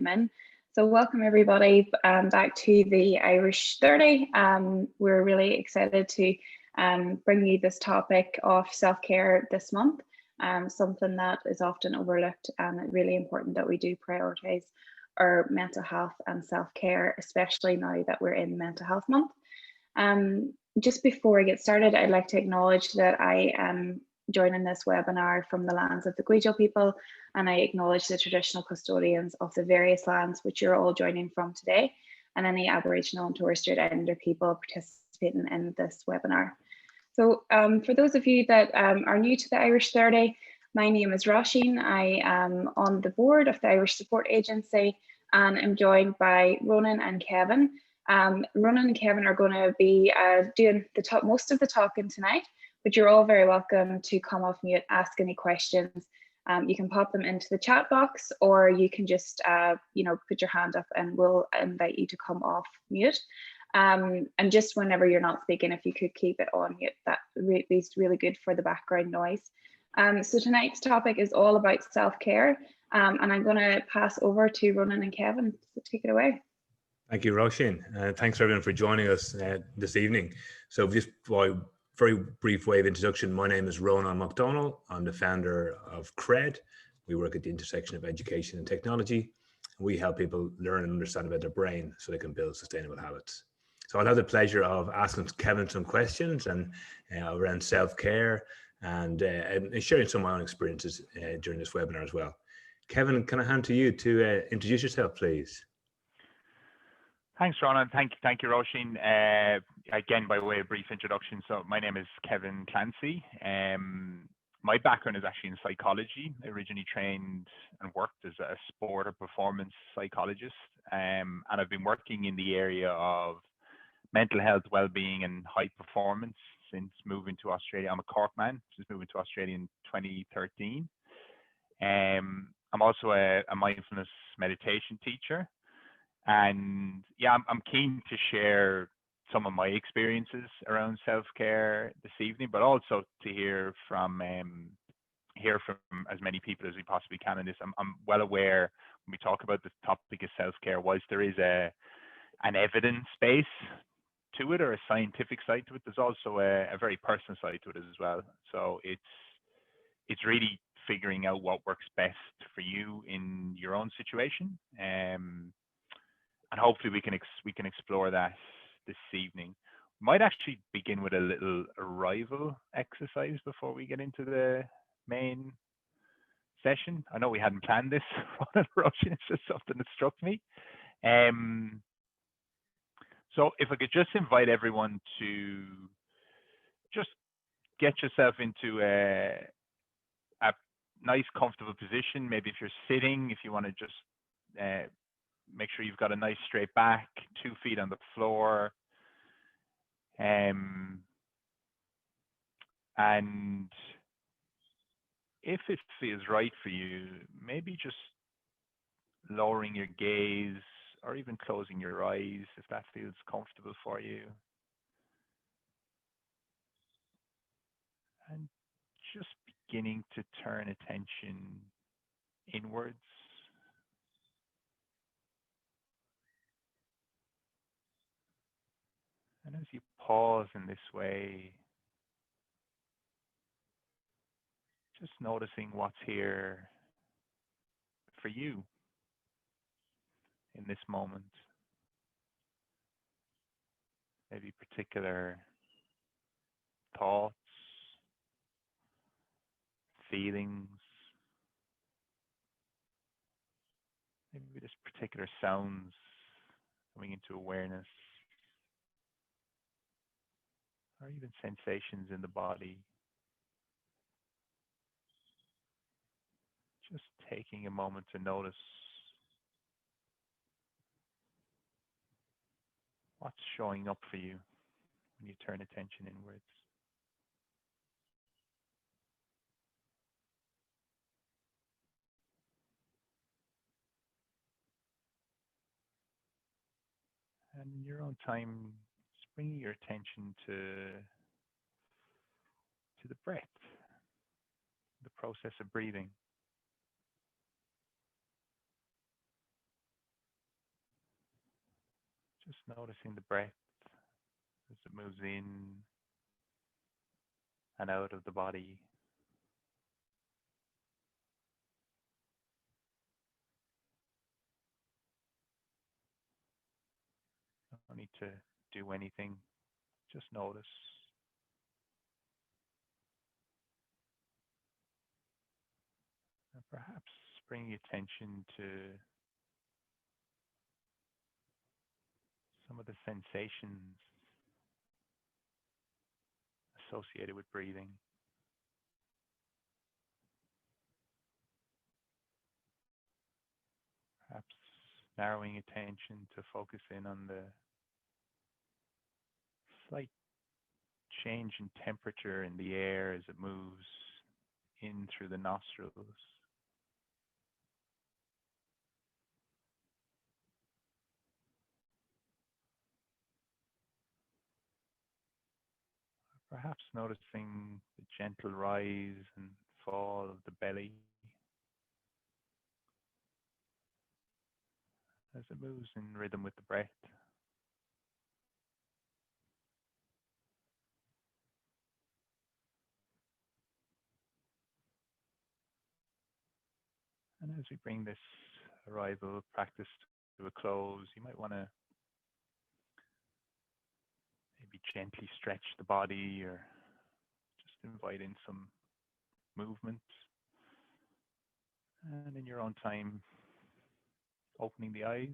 come in. So welcome everybody back to the Irish 30. We're really excited to bring you this topic of self-care this month, something that is often overlooked, and it's really important that we do prioritise our mental health and self-care, especially now that we're in Mental Health Month. Just before I get started, I'd like to acknowledge that I am joining this webinar from the lands of the Guijo people, and I acknowledge the traditional custodians of the various lands which you're all joining from today, and any Aboriginal and Torres Strait Islander people participating in this webinar. So for those of you that are new to the Irish 30, my name is Roisin. I am on the board of the Irish Support Agency, and I'm joined by Ronan and Kevin. Ronan and Kevin are going to be doing most of the talking tonight, but you're all very welcome to come off mute, ask any questions. You can pop them into the chat box, or you can just put your hand up and we'll invite you to come off mute. And just whenever you're not speaking, if you could keep it on mute, that is really good for the background noise. So tonight's topic is all about self-care, and I'm going to pass over to Ronan and Kevin. So take it away. Thank you, Roisin. Thanks everyone for joining us this evening. So just by very brief way of introduction, my name is Ronan McDonald. I'm the founder of CRED. We work at the intersection of education and technology. We help people learn and understand about their brain so they can build sustainable habits. So I'll have the pleasure of asking Kevin some questions and around self-care and sharing some of my own experiences during this webinar as well. Kevin, can I hand to you to introduce yourself, please? Thanks, Ronan. Thank you, Roisin. Again, by way of brief introduction, so my name is Kevin Clancy. My background is actually in psychology. I originally trained and worked as a sport or performance psychologist, and I've been working in the area of mental health, well-being, and high performance since moving to Australia. I'm a Cork man, since moving to Australia in 2013. I'm also a mindfulness meditation teacher. And yeah, I'm keen to share some of my experiences around self-care this evening, but also to hear from as many people as we possibly can in this. I'm well aware when we talk about the topic of self-care, whilst there is an evidence base to it or a scientific side to it, there's also a very personal side to it as well. So it's really figuring out what works best for you in your own situation. And hopefully we can explore that this evening. Might actually begin with a little arrival exercise before we get into the main session. I know we hadn't planned this, Ronan, it's just something that struck me. So if I could just invite everyone to just get yourself into a nice, comfortable position. Maybe if you're sitting, if you want to just make sure you've got a nice straight back, 2 feet on the floor. And if it feels right for you, maybe just lowering your gaze or even closing your eyes if that feels comfortable for you. And just beginning to turn attention inwards. And as you pause in this way, just noticing what's here for you in this moment. Maybe particular thoughts, feelings, maybe just particular sounds coming into awareness, or even sensations in the body. Just taking a moment to notice what's showing up for you when you turn attention inwards. And in your own time, just bringing your attention to the breath, the process of breathing. Just noticing the breath as it moves in and out of the body. No need to do anything, just notice. And perhaps bring attention to some of the sensations associated with breathing. Perhaps narrowing attention to focus in on the slight change in temperature in the air as it moves in through the nostrils. Perhaps noticing the gentle rise and fall of the belly as it moves in rhythm with the breath. And as we bring this arrival practice to a close, you might want to maybe gently stretch the body or just invite in some movement. And in your own time, opening the eyes.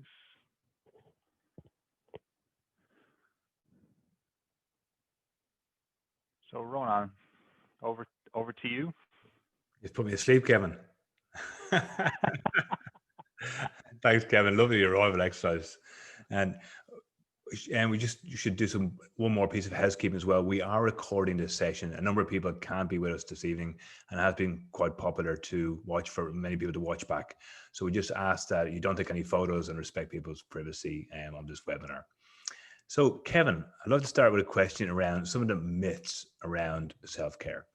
So Ronan, over to you. You've put me to sleep, Kevin. Thanks, Kevin. Lovely arrival exercise. And you should do one more piece of housekeeping as well. We are recording this session. A number of people can't be with us this evening, and it has been quite popular to watch, for many people to watch back. So we just ask that you don't take any photos and respect people's privacy on this webinar. So Kevin, I'd love to start with a question around some of the myths around self-care.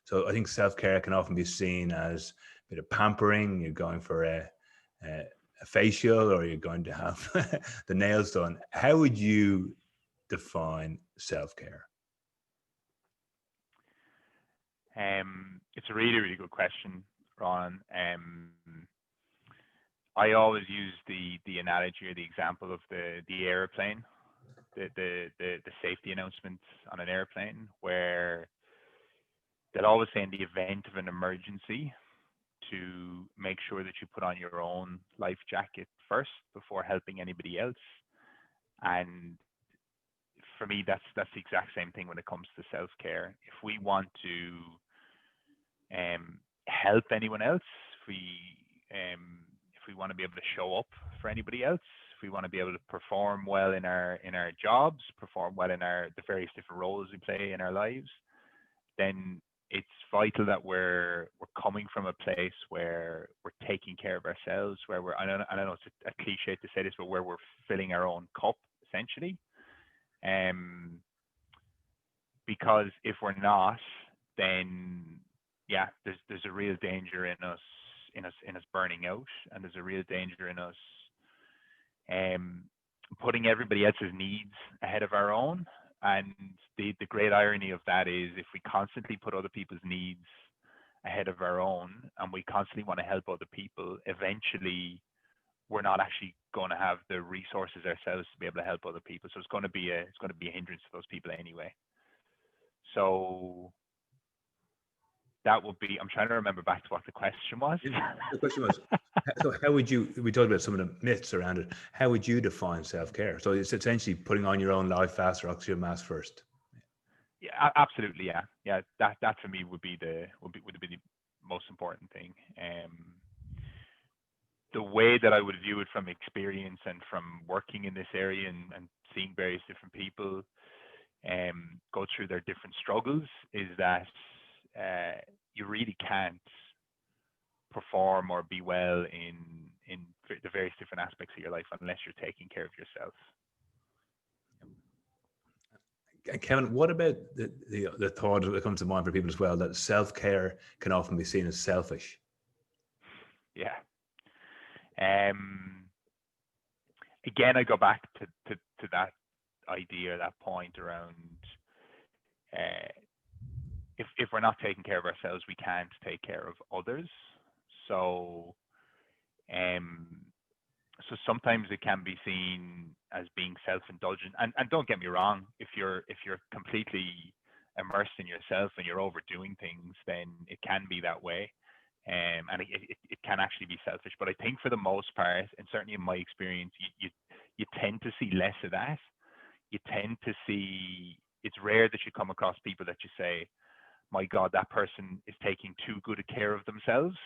So I think self-care can often be seen as a bit of pampering. You're going for a facial, or you're going to have the nails done. How would you define self-care? It's a really, really good question, Ron. I always use the analogy or the example of the airplane, the safety announcements on an airplane, where they'll always say in the event of an emergency to make sure that you put on your own life jacket first before helping anybody else. And for me, that's the exact same thing when it comes to self-care. If we want to help anyone else, if we want to be able to show up for anybody else, if we want to be able to perform well in our jobs, perform well in the various different roles we play in our lives, then it's vital that we're coming from a place where we're taking care of ourselves, where I know it's a cliche to say this, but where we're filling our own cup, essentially. Because if we're not, then yeah, there's a real danger in us burning out, and there's a real danger in us putting everybody else's needs ahead of our own. And the great irony of that is, if we constantly put other people's needs ahead of our own, and we constantly want to help other people, eventually we're not actually going to have the resources ourselves to be able to help other people. So it's going to be a hindrance to those people anyway. So that would be, I'm trying to remember back to what the question was. The question was, so how would you, we talked about some of the myths around it, how would you define self-care? So it's essentially putting on your own life vest or oxygen mask first. Yeah, absolutely. Yeah. That for me would be the most important thing. The way that I would view it from experience and from working in this area and seeing various different people go through their different struggles is that you really can't perform or be well in the various different aspects of your life unless you're taking care of yourself. Kevin, what about the thought that comes to mind for people as well, that self-care can often be seen as selfish? Yeah. Again, I go back to to that idea, that point around if we're not taking care of ourselves, we can't take care of others. So so sometimes it can be seen as being self-indulgent. And don't get me wrong, if you're completely immersed in yourself and you're overdoing things, then it can be that way. And it can actually be selfish. But I think for the most part, and certainly in my experience, you tend to see less of that. You tend to see, it's rare that you come across people that you say, my God, that person is taking too good a care of themselves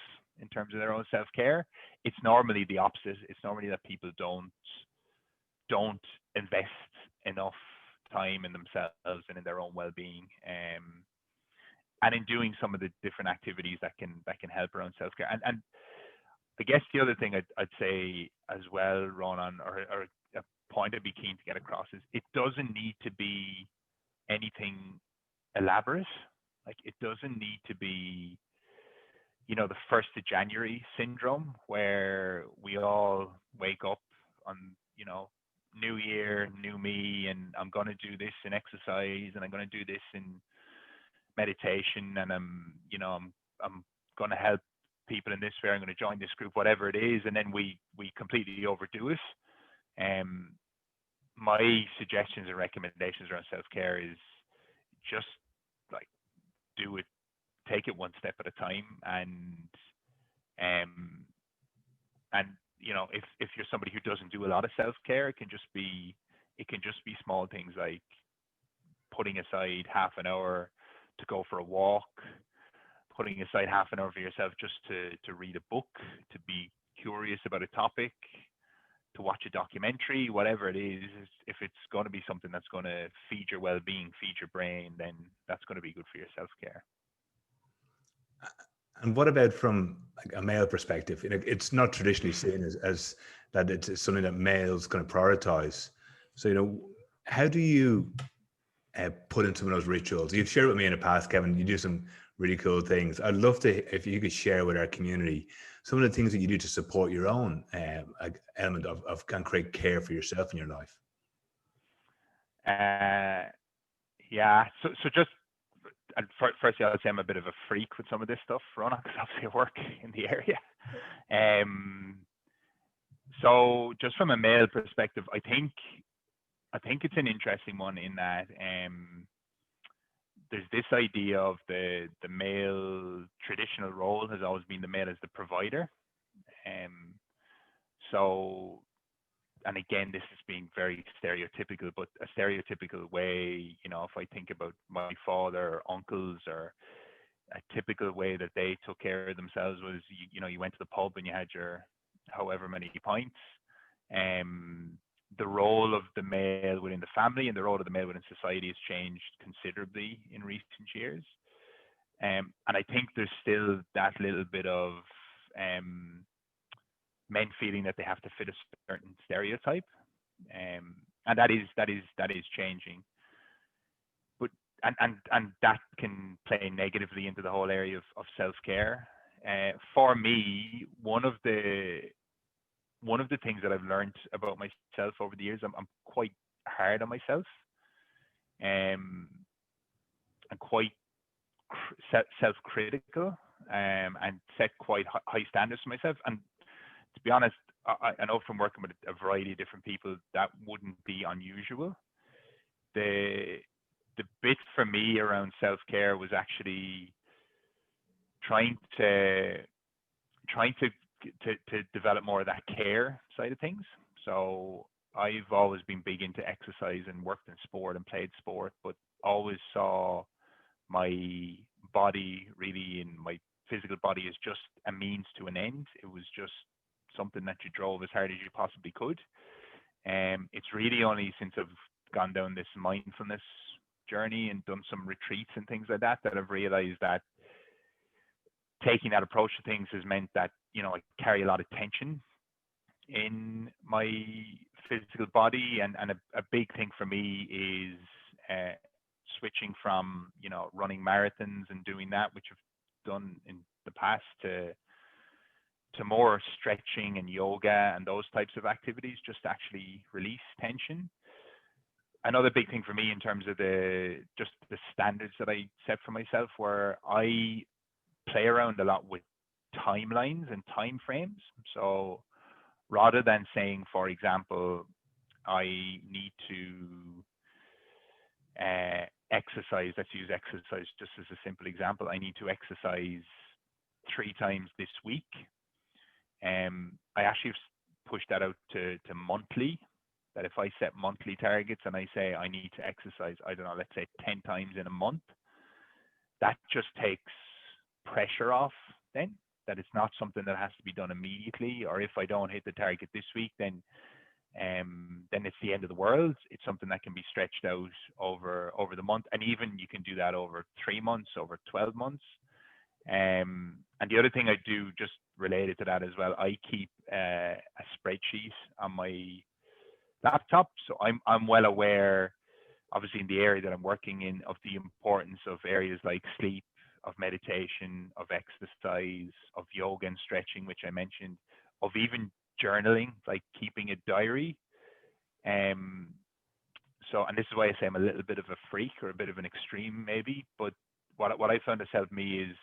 in terms of their own self-care. It's normally the opposite. It's normally that people don't invest enough time in themselves and in their own well-being, and in doing some of the different activities that can help around self-care. And I guess the other thing I'd say as well, Ronan, or a point I'd be keen to get across is it doesn't need to be anything elaborate. Like, it doesn't need to be, the 1st of January syndrome where we all wake up on, new year, new me, and I'm going to do this in exercise, and I'm going to do this in meditation, and I'm going to help people in this way, I'm going to join this group, whatever it is, and then we completely overdo it. My suggestions and recommendations around self-care is just like do it, take it one step at a time, and if you're somebody who doesn't do a lot of self-care, it can just be small things like putting aside half an hour to go for a walk, putting aside half an hour for yourself just to read a book, to be curious about a topic, to watch a documentary, whatever it is. If it's going to be something that's going to feed your well-being, feed your brain, then that's going to be good for your self-care. And what about from a male perspective? It's not traditionally seen as that it's something that males kind of prioritize. So, how do you put in some of those rituals? You've shared with me in the past, Kevin, you do some really cool things. I'd love to, if you could share with our community some of the things that you do to support your own element of and create care for yourself in your life. Yeah. So just, and firstly, I'll say I'm a bit of a freak with some of this stuff, Ronan, because obviously I work in the area. So just from a male perspective, I think it's an interesting one in that there's this idea of the male traditional role has always been the male as the provider. So, and again, this is being very stereotypical, but a stereotypical way, if I think about my father or uncles, or a typical way that they took care of themselves was, you went to the pub and you had your however many pints. The role of the male within the family and the role of the male within society has changed considerably in recent years. And I think there's still that little bit of men feeling that they have to fit a certain stereotype, and that is changing. But and that can play negatively into the whole area of self-care. For me, one of the things that I've learned about myself over the years, I'm quite hard on myself, and quite self-critical, and set quite high standards for myself. And to be honest, I know from working with a variety of different people, that wouldn't be unusual. The bit for me around self-care was actually trying to develop more of that care side of things. So I've always been big into exercise and worked in sport and played sport, but always saw my body really, in my physical body, as just a means to an end. It was just something that you drove as hard as you possibly could. It's really only since I've gone down this mindfulness journey and done some retreats and things like that I've realized that taking that approach to things has meant that, I carry a lot of tension in my physical body. And a big thing for me is switching from, running marathons and doing that, which I've done in the past, to more stretching and yoga and those types of activities, just to actually release tension. another big thing for me in terms of the standards that I set for myself, where I play around a lot with timelines and time frames. So rather than saying, for example, I need to exercise, let's use exercise just as a simple example, I need to exercise 3 times this week. I actually push that out to monthly, that if I set monthly targets and I say I need to exercise, I don't know, let's say 10 times in a month, that just takes pressure off then, that it's not something that has to be done immediately, or if I don't hit the target this week, then it's the end of the world. It's something that can be stretched out over the month, and even you can do that over 3 months, over 12 months. And the other thing I do, just related to that as well, I keep a spreadsheet on my laptop. So I'm well aware, obviously in the area that I'm working in, of the importance of areas like sleep, of meditation, of exercise, of yoga and stretching, which I mentioned, of even journaling, like keeping a diary. So, and this is why I say I'm a little bit of a freak, or a bit of an extreme maybe, but what I found has helped me is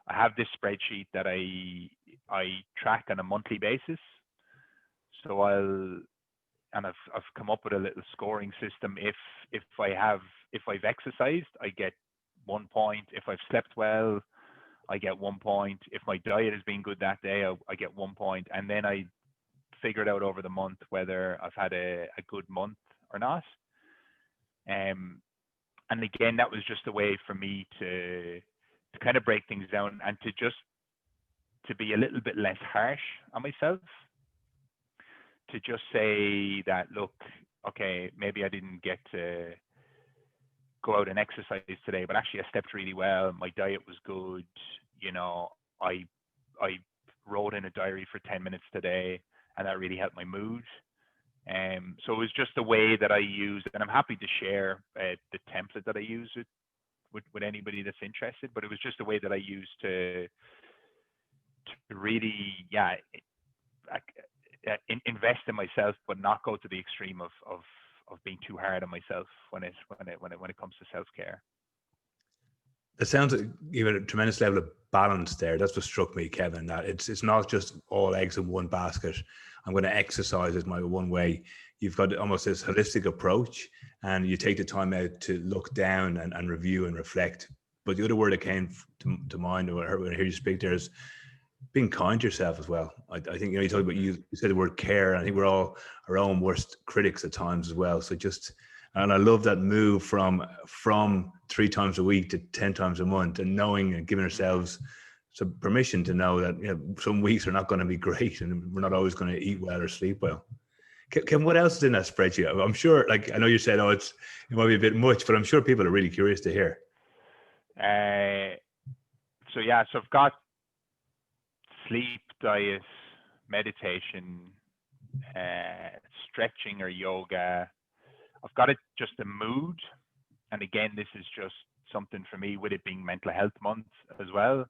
I have this spreadsheet that I track on a monthly basis. So I've come up with a little scoring system. If I've exercised, I get 1 point. If I've slept well, I get 1 point. If my diet has been good that day, I get 1 point. And then I figured out over the month whether I've had a good month or not. And again, that was just a way for me to kind of break things down, and to be a little bit less harsh on myself. To just say that, look, okay, maybe I didn't get to go out and exercise today, but actually I slept really well. My diet was good. You know, I wrote in a diary for 10 minutes today, and that really helped my mood. So it was just a way that I used, and I'm happy to share the template that I use with anybody that's interested. But it was just a way that I used to really, invest in myself, but not go to the extreme of being too hard on myself when it comes to self-care. It sounds like you have a tremendous level of balance there. That's what struck me, Kevin, that it's not just all eggs in one basket. I'm going to exercise as my one way. You've got almost this holistic approach, and you take the time out to look down and review and reflect. But the other word that came to mind when I hear you speak there is being kind to yourself as well. I think, you talk about, you said the word care, and I think we're all our own worst critics at times as well. So and I love that move from 3 times a week to 10 times a month, and knowing and giving ourselves some permission to know that, some weeks are not going to be great, and we're not always going to eat well or sleep well. Kim, what else is in that spreadsheet? I'm sure, I know you said, it might be a bit much, but I'm sure people are really curious to hear. So I've got sleep, diet, meditation, stretching or yoga. I've got just a mood, and again, this is just something for me, with it being Mental Health Month as well.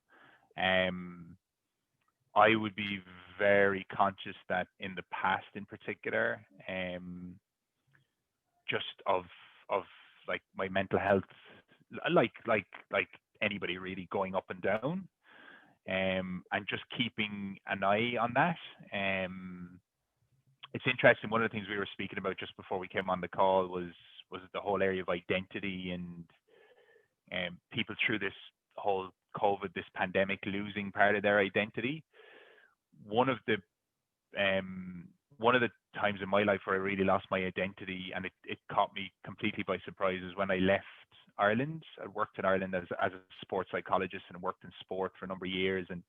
I would be very conscious that in the past, in particular, just of like my mental health, like anybody really, going up and down, and just keeping an eye on that. It's interesting. One of the things we were speaking about just before we came on the call was the whole area of identity, and people through this whole COVID, this pandemic, losing part of their identity. One of the times in my life where I really lost my identity, and it caught me completely by surprise, is when I left Ireland. I worked in Ireland as a sports psychologist, and worked in sport for a number of years, and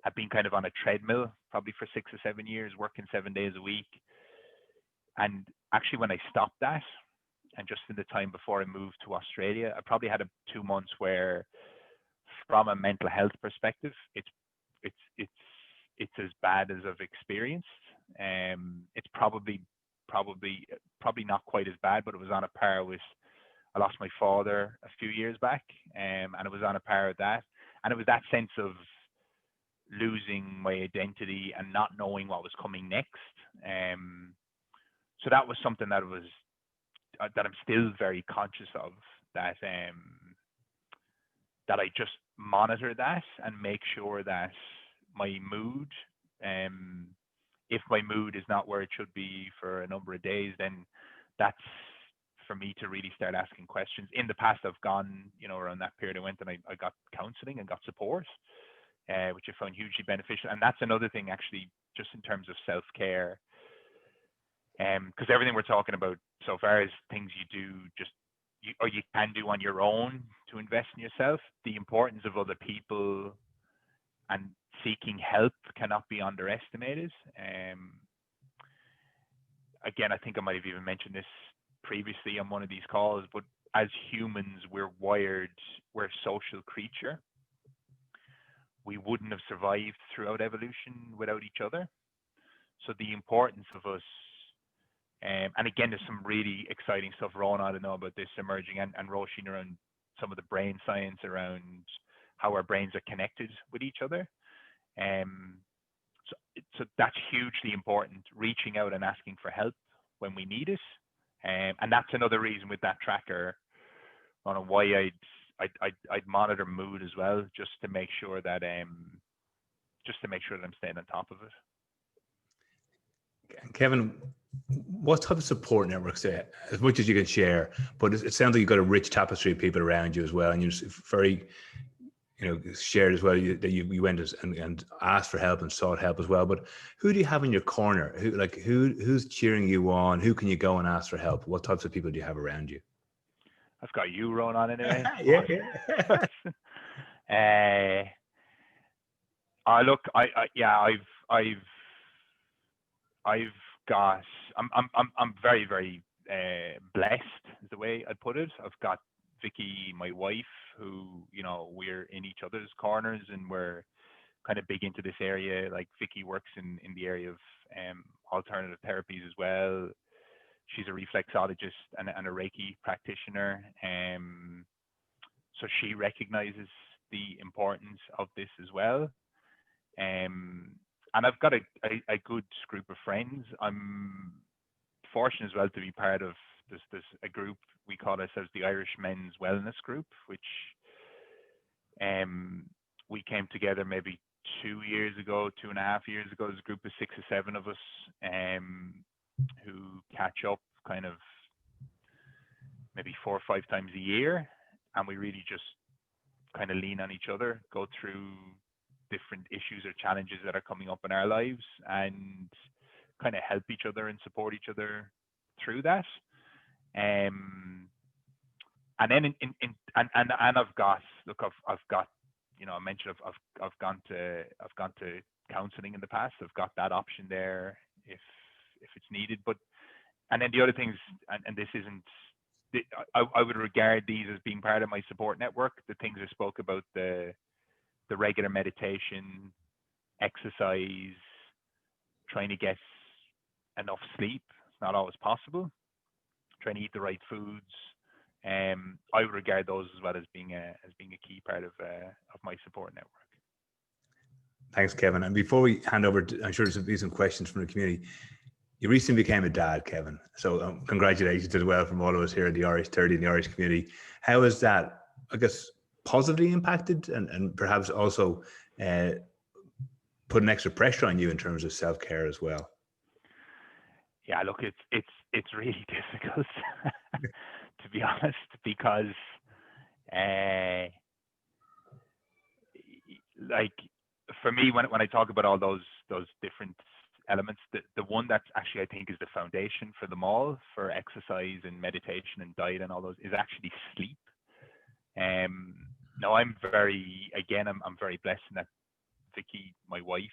had been kind of on a treadmill probably for 6 or 7 years, working 7 days a week. And actually, when I stopped that, and just in the time before I moved to Australia, I probably had 2 months where, from a mental health perspective, it's as bad as I've experienced. It's probably not quite as bad, but it was on a par with, I lost my father a few years back, and it was on a par with that. And it was that sense of losing my identity and not knowing what was coming next. So that was something that that I'm still very conscious of, that that I just monitor that and make sure that my mood, if my mood is not where it should be for a number of days, then that's for me to really start asking questions. In the past, I've gone, around that period, I went and I got counseling and got support, which I found hugely beneficial. And that's another thing, actually, just in terms of self-care, because everything we're talking about so far is things you do or you can do on your own to invest in yourself. The importance of other people and seeking help cannot be underestimated. Again, I think I might have even mentioned this previously on one of these calls, but as humans, we're a social creature. We wouldn't have survived throughout evolution without each other. So the importance of us, and again, there's some really exciting stuff, Ronan, I don't know about this emerging, and Roisin, around some of the brain science around how our brains are connected with each other. So that's hugely important, reaching out and asking for help when we need it. And that's another reason with that tracker, I don't know why I'd monitor mood as well, just to make sure that I'm staying on top of it. Kevin, what type of support networks, as much as you can share, but it sounds like you've got a rich tapestry of people around you as well, and you're very, shared as well, that you went and asked for help and sought help as well. But who do you have in your corner? Who's cheering you on? Who can you go and ask for help? What types of people do you have around you? I've got you, Ronan, anyway. Yeah. I've got. I'm very, very blessed, is the way I put it. I've got Vicky, my wife, who, we're in each other's corners, and we're kind of big into this area. Like, Vicky works in the area of alternative therapies as well. She's a reflexologist and a Reiki practitioner. So she recognizes the importance of this as well. And I've got a good group of friends. I'm fortunate as well to be part of this a group. We call ourselves the Irish Men's Wellness Group, which we came together maybe 2.5 years ago, as a group of 6 or 7 of us, who catch up kind of maybe 4 or 5 times a year, and we really just kind of lean on each other, go through different issues or challenges that are coming up in our lives, and kind of help each other and support each other through that. And then I've got, I mentioned I've gone to counseling in the past. I've got that option there if it's needed. And then the other things, and this isn't, I would regard these as being part of my support network. The things I spoke about, the regular meditation, exercise, trying to get enough sleep. It's not always possible. Trying to eat the right foods. I would regard those as well as being a key part of my support network. Thanks, Kevin. And before we hand over, I'm sure there's be some questions from the community. You recently became a dad, Kevin. So congratulations as well from all of us here in the Irish 30 and the Irish community. How has that, I guess, positively impacted and perhaps also put an extra pressure on you in terms of self-care as well? Yeah, look, it's really difficult to be honest, because like, for me, when I talk about all those different elements, the one that actually I think is the foundation for them all, for exercise and meditation and diet and all those, is actually sleep. Now I'm very blessed in that Vicky, my wife,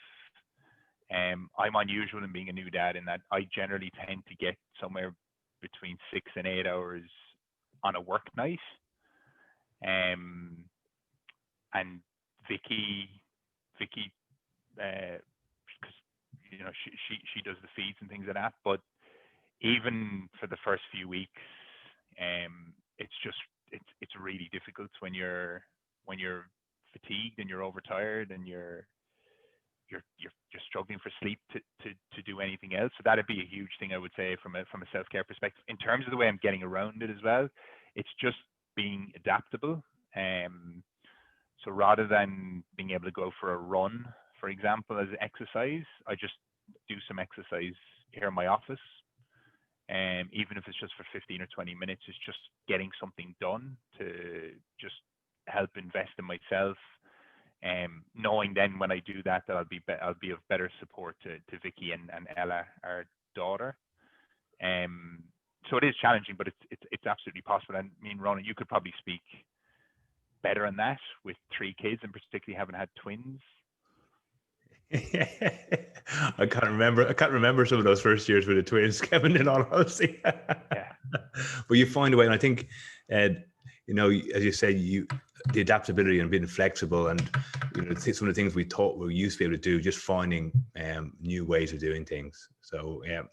I'm unusual in being a new dad in that I generally tend to get somewhere between 6 and 8 hours on a work night. And Vicky, because she does the feeds and things like that. But even for the first few weeks, it's really difficult when you're fatigued and you're overtired and you're you're struggling for sleep to do anything else. So that'd be a huge thing, I would say, from a self-care perspective. In terms of the way I'm getting around it as well, it's just being adaptable. So rather than being able to go for a run, for example, as exercise, I just do some exercise here in my office. Even if it's just for 15 or 20 minutes, it's just getting something done to just help invest in myself. Knowing then when I do that, that I'll be of better support to Vicky and Ella, our daughter. So it is challenging, but it's absolutely possible. And I mean, Ronan, you could probably speak better on that with 3 kids, and particularly having had twins. I can't remember some of those first years with the twins, Kevin, in all honesty. Yeah. But you find a way, and I think, you know, as you say, the adaptability and being flexible, and you know, some of the things we thought we used to be able to do, just finding new ways of doing things. So yeah,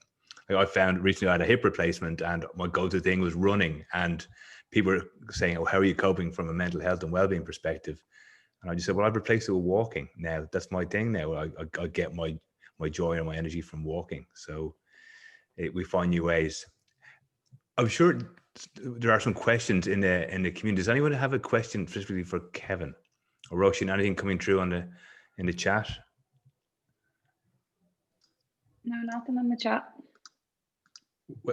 like I found recently I had a hip replacement, and my go-to thing was running, and people were saying, "Oh, how are you coping from a mental health and well-being perspective?" And I just said, "Well, I've replaced it with walking now. That's my thing now. I get my joy and my energy from walking." So we find new ways. I'm sure there are some questions in the community. Does anyone have a question specifically for Kevin or Roisin? Anything coming through in the chat? No, nothing in the chat.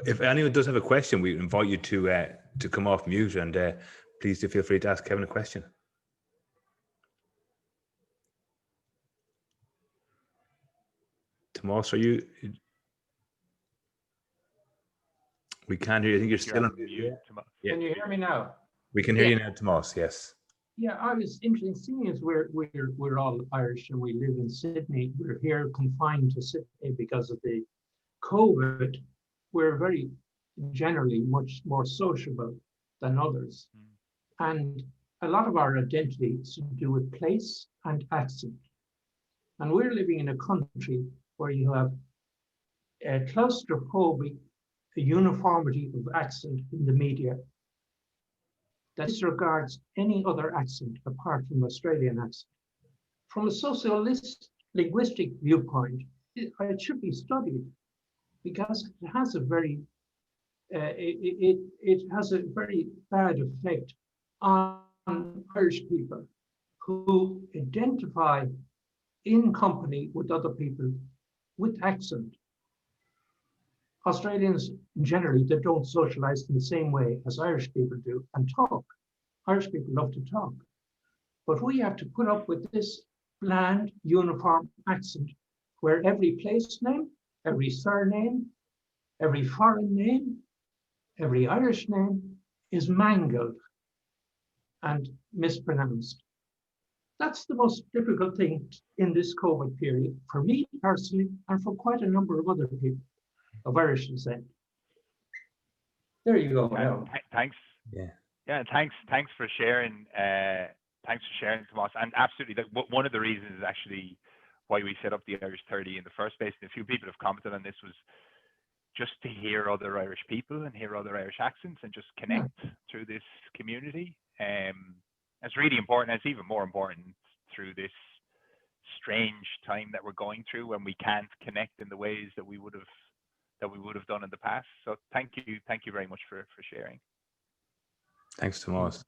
If anyone does have a question, we invite you to come off mute, and please do feel free to ask Kevin a question. Tomas, are you? We can't hear you. I think you're still on mute. Yeah. Can you hear me now? We can hear you now, Tomas. Yes. Yeah, I was interested, seeing as we're all Irish and we live in Sydney. We're here confined to Sydney because of the COVID. We're very generally much more sociable than others, and a lot of our identity is to do with place and accent. And we're living in a country where you have a claustrophobic uniformity of accent in the media that disregards any other accent apart from Australian accent. From a linguistic viewpoint, it should be studied because it has a very it has a very bad effect on Irish people who identify in company with other people with accent. Australians generally, they don't socialize in the same way as Irish people do and talk. Irish people love to talk. But we have to put up with this bland, uniform accent where every place name, every surname, every foreign name, every Irish name is mangled and mispronounced. That's the most difficult thing in this COVID period for me personally and for quite a number of other people of Irish descent. There you go. Thanks. Yeah. Thanks for sharing. Thanks for sharing, Tomas. And absolutely, one of the reasons is actually why we set up the Irish 30 in the first place. And a few people have commented on this, was just to hear other Irish people and hear other Irish accents and just connect through this community. It's really important. It's even more important through this strange time that we're going through when we can't connect in the ways that we would have done in the past. So thank you very much for sharing. Thanks, Tomas.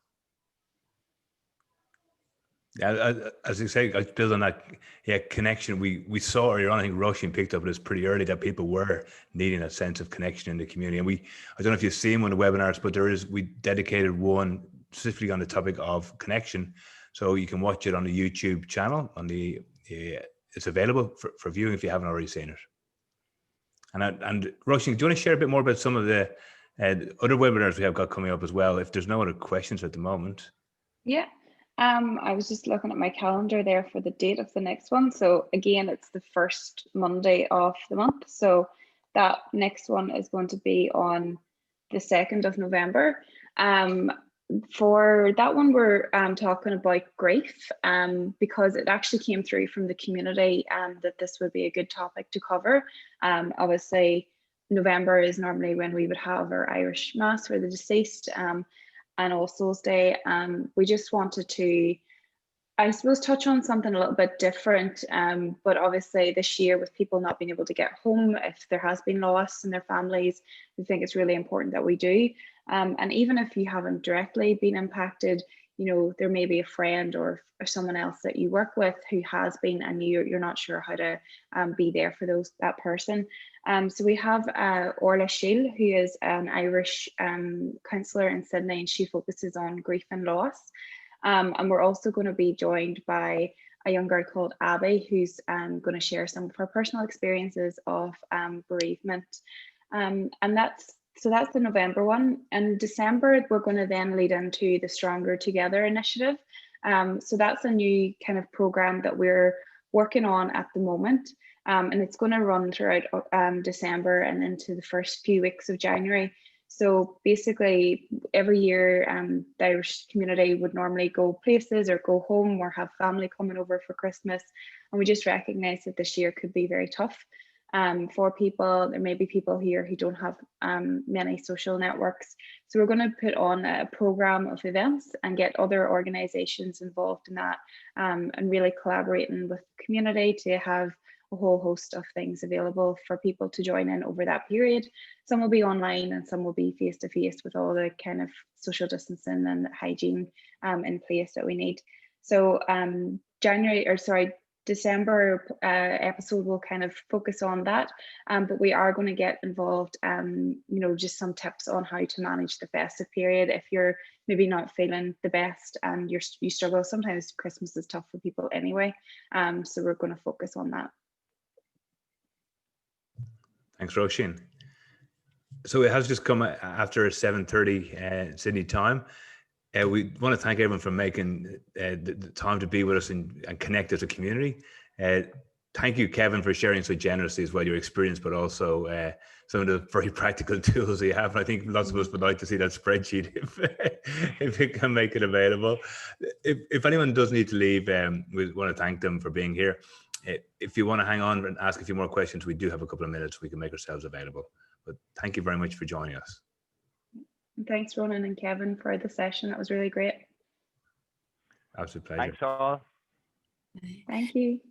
Yeah, as you say, I build on that. Yeah, connection. We saw earlier on, I think Roisin picked up this pretty early, that people were needing a sense of connection in the community. And I don't know if you've seen one of the webinars, but we dedicated one specifically on the topic of connection. So you can watch it on the YouTube channel. It's available for viewing if you haven't already seen it. And Roisin, do you want to share a bit more about some of the other webinars we have got coming up as well, if there's no other questions at the moment? Yeah. I was just looking at my calendar there for the date of the next one. So again, it's the first Monday of the month. So that next one is going to be on the 2nd of November. For that one, we're talking about grief because it actually came through from the community that this would be a good topic to cover. Obviously, November is normally when we would have our Irish Mass for the deceased and All Souls Day. We just wanted to I suppose touch on something a little bit different, but obviously this year with people not being able to get home, if there has been loss in their families, we think it's really important that we do. And even if you haven't directly been impacted, you know, there may be a friend or someone else that you work with who has been, and you're not sure how to be there for that person. So we have Orla Shiel, who is an Irish counsellor in Sydney, and she focuses on grief and loss. And we're also going to be joined by a young girl called Abby, who's going to share some of her personal experiences of bereavement. And that's the November one. And December, we're going to then lead into the Stronger Together initiative. So that's a new kind of program that we're working on at the moment. And it's going to run throughout December and into the first few weeks of January. So basically, every year, the Irish community would normally go places or go home or have family coming over for Christmas. And we just recognise that this year could be very tough for people. There may be people here who don't have many social networks. So we're going to put on a programme of events and get other organisations involved in that, and really collaborating with the community to have a whole host of things available for people to join in over that period. Some will be online and some will be face-to-face with all the kind of social distancing and hygiene in place that we need. So December episode will kind of focus on that, but we are going to get involved, you know, just some tips on how to manage the festive period if you're maybe not feeling the best and you struggle. Sometimes Christmas is tough for people anyway, so we're going to focus on that. Thanks, Roisin. So it has just come after 7:30 Sydney time. We want to thank everyone for making the time to be with us and connect as a community. Thank you, Kevin, for sharing so generously as well your experience, but also some of the very practical tools that you have. And I think lots of us would like to see that spreadsheet if it can make it available. If anyone does need to leave, we want to thank them for being here. If you want to hang on and ask a few more questions, we do have a couple of minutes. We can make ourselves available. But thank you very much for joining us. And thanks, Ronan and Kevin, for the session. That was really great. Absolute pleasure. Thanks all. Thank you.